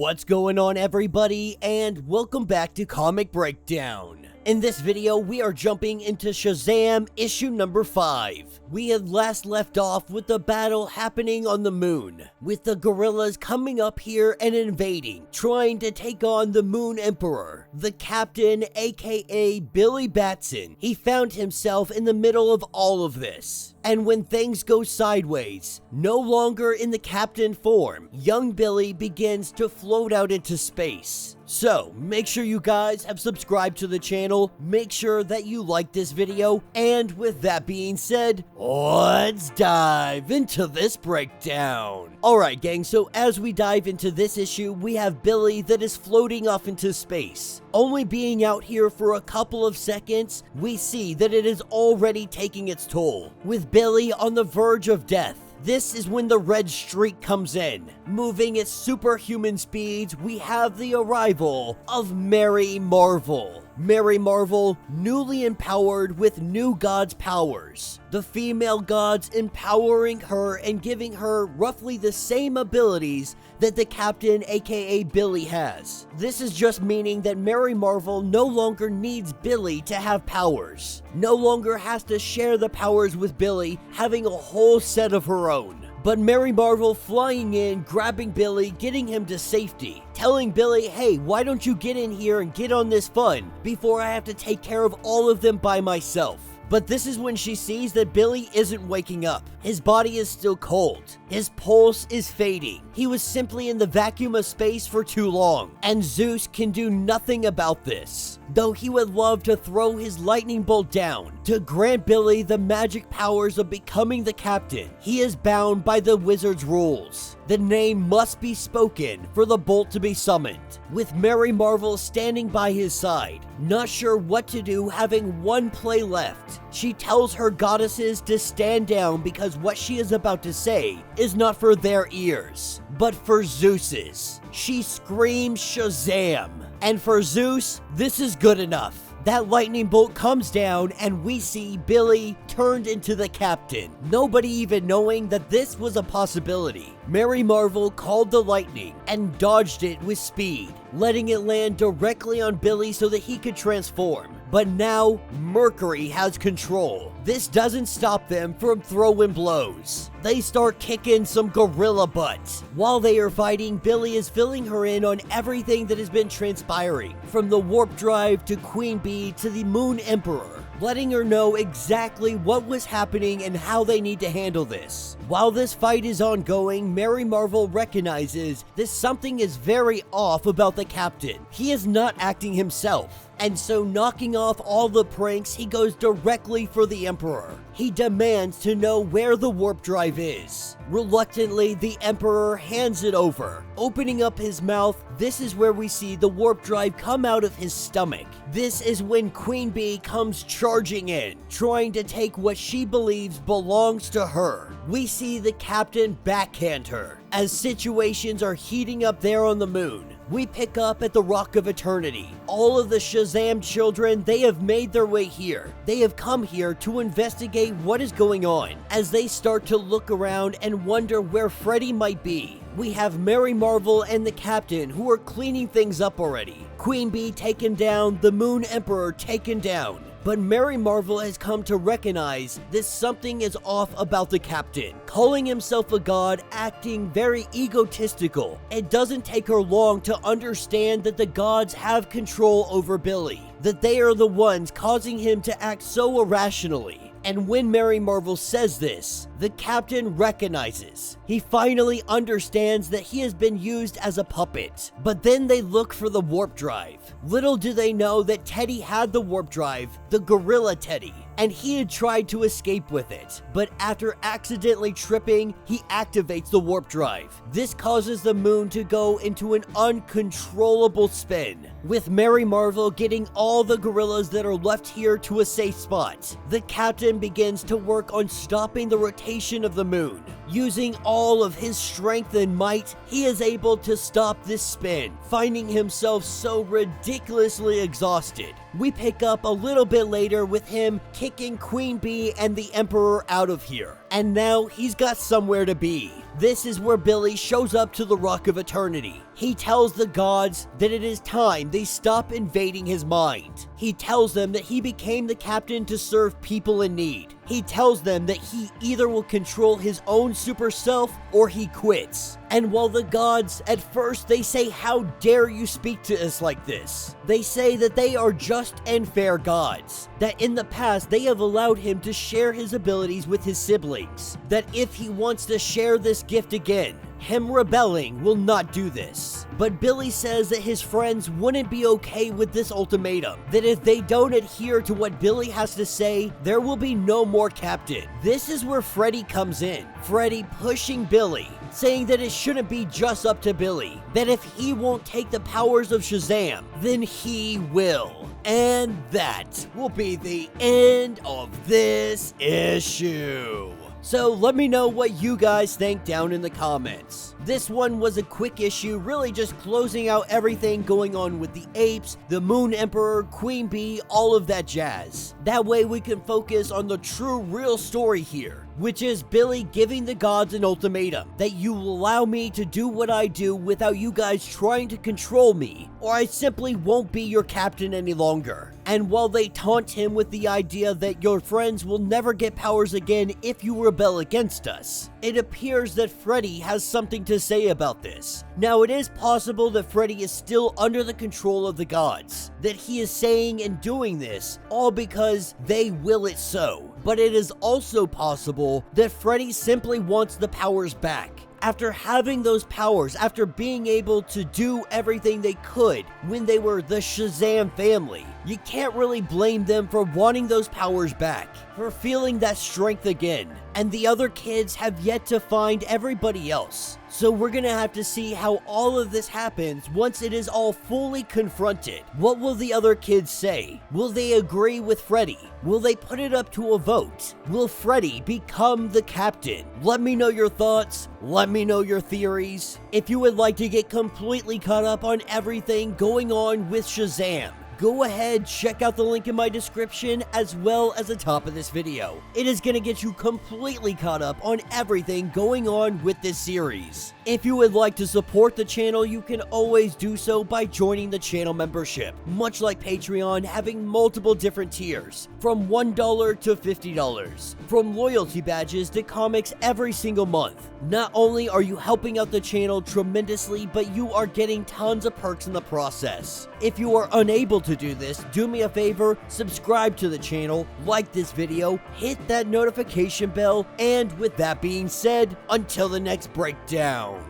What's going on, everybody, and welcome back to Comic Breakdown. In this video, we are jumping into Shazam issue number 5. We had last left off with the battle happening on the moon, with the gorillas coming up here and invading, trying to take on the Moon Emperor, the Captain, aka Billy Batson. He found himself in the middle of all of this. And when things go sideways, no longer in the Captain form, young Billy begins to float out into space. So, make sure you guys have subscribed to the channel, make sure that you like this video, and with that being said, let's dive into this breakdown. Alright gang, so as we dive into this issue, we have Billy that is floating off into space. Only being out here for a couple of seconds, we see that it is already taking its toll, with Billy on the verge of death. This is when the red streak comes in. Moving at superhuman speeds, we have the arrival of Mary Marvel. Mary Marvel, newly empowered with new gods' powers. The female gods empowering her and giving her roughly the same abilities that the Captain, aka Billy, has. This is just meaning that Mary Marvel no longer needs Billy to have powers. No longer has to share the powers with Billy, having a whole set of her own. But Mary Marvel flying in, grabbing Billy, getting him to safety, telling Billy, hey, why don't you get in here and get on this fun before I have to take care of all of them by myself. But this is when she sees that Billy isn't waking up. His body is still cold. His pulse is fading. He was simply in the vacuum of space for too long, and Zeus can do nothing about this. Though he would love to throw his lightning bolt down to grant Billy the magic powers of becoming the Captain, he is bound by the wizard's rules. The name must be spoken for the bolt to be summoned, with Mary Marvel standing by his side, not sure what to do, having one play left. She tells her goddesses to stand down because what she is about to say is not for their ears, but for Zeus's. She screams Shazam, and for Zeus, this is good enough. That lightning bolt comes down and we see Billy turned into the Captain, nobody even knowing that this was a possibility. Mary Marvel called the lightning and dodged it with speed, letting it land directly on Billy so that he could transform. But now, Mercury has control. This doesn't stop them from throwing blows. They start kicking some gorilla butts. While they are fighting, Billy is filling her in on everything that has been transpiring, from the warp drive to Queen Bee to the Moon Emperor, letting her know exactly what was happening and how they need to handle this. While this fight is ongoing, Mary Marvel recognizes that something is very off about the Captain. He is not acting himself. And so, knocking off all the pranks, he goes directly for the Emperor. He demands to know where the warp drive is. Reluctantly, the Emperor hands it over. Opening up his mouth, this is where we see the warp drive come out of his stomach. This is when Queen Bee comes charging in, trying to take what she believes belongs to her. We see the Captain backhand her. As situations are heating up there on the moon, we pick up at the Rock of Eternity. All of the Shazam children, they have made their way here. They have come here to investigate what is going on. As they start to look around and wonder where Freddy might be, we have Mary Marvel and the Captain who are cleaning things up already. Queen Bee taken down, the Moon Emperor taken down. But Mary Marvel has come to recognize that something is off about the Captain. Calling himself a god, acting very egotistical. It doesn't take her long to understand that the gods have control over Billy, that they are the ones causing him to act so irrationally. And when Mary Marvel says this, the Captain recognizes. He finally understands that he has been used as a puppet. But then they look for the warp drive. Little do they know that Teddy had the warp drive, the gorilla Teddy, and he had tried to escape with it. But after accidentally tripping, he activates the warp drive. This causes the moon to go into an uncontrollable spin, with Mary Marvel getting all the gorillas that are left here to a safe spot. The Captain begins to work on stopping the rotation of the moon. Using all of his strength and might, he is able to stop this spin, finding himself so ridiculously exhausted. We pick up a little bit later with him kicking Queen Bee and the Emperor out of here. And now he's got somewhere to be. This is where Billy shows up to the Rock of Eternity. He tells the gods that it is time they stop invading his mind. He tells them that he became the captain to serve people in need. He tells them that he either will control his own super self or he quits. And while the gods, at first, they say, "How dare you speak to us like this?" They say that they are just and fair gods. That in the past, they have allowed him to share his abilities with his siblings. That if he wants to share this gift again, him rebelling will not do this. But Billy says that his friends wouldn't be okay with this ultimatum. That if they don't adhere to what Billy has to say, there will be no more captain. This is where Freddy comes in. Freddy pushing Billy, saying that it shouldn't be just up to Billy. That if he won't take the powers of Shazam, then he will. And that will be the end of this issue. So let me know what you guys think down in the comments. This one was a quick issue, really just closing out everything going on with the apes, the Moon Emperor, Queen Bee, all of that jazz. That way we can focus on the true real story here, which is Billy giving the gods an ultimatum, that you will allow me to do what I do without you guys trying to control me, or I simply won't be your captain any longer. And while they taunt him with the idea that your friends will never get powers again if you rebel against us, it appears that Freddy has something to say about this. Now, it is possible that Freddy is still under the control of the gods, that he is saying and doing this all because they will it so. But it is also possible that Freddy simply wants the powers back. After having those powers, after being able to do everything they could when they were the Shazam family, you can't really blame them for wanting those powers back, for feeling that strength again. And the other kids have yet to find everybody else. So we're gonna have to see how all of this happens once it is all fully confronted. What will the other kids say? Will they agree with Freddy? Will they put it up to a vote? Will Freddy become the captain? Let me know your thoughts. Let me know your theories. If you would like to get completely caught up on everything going on with Shazam, go ahead, check out the link in my description as well as the top of this video. It is going to get you completely caught up on everything going on with this series. If you would like to support the channel, you can always do so by joining the channel membership, much like Patreon, having multiple different tiers, from $1 to $50, from loyalty badges to comics every single month. Not only are you helping out the channel tremendously, but you are getting tons of perks in the process. If you are unable to do this, do me a favor, subscribe to the channel, like this video, hit that notification bell, and with that being said, until the next breakdown.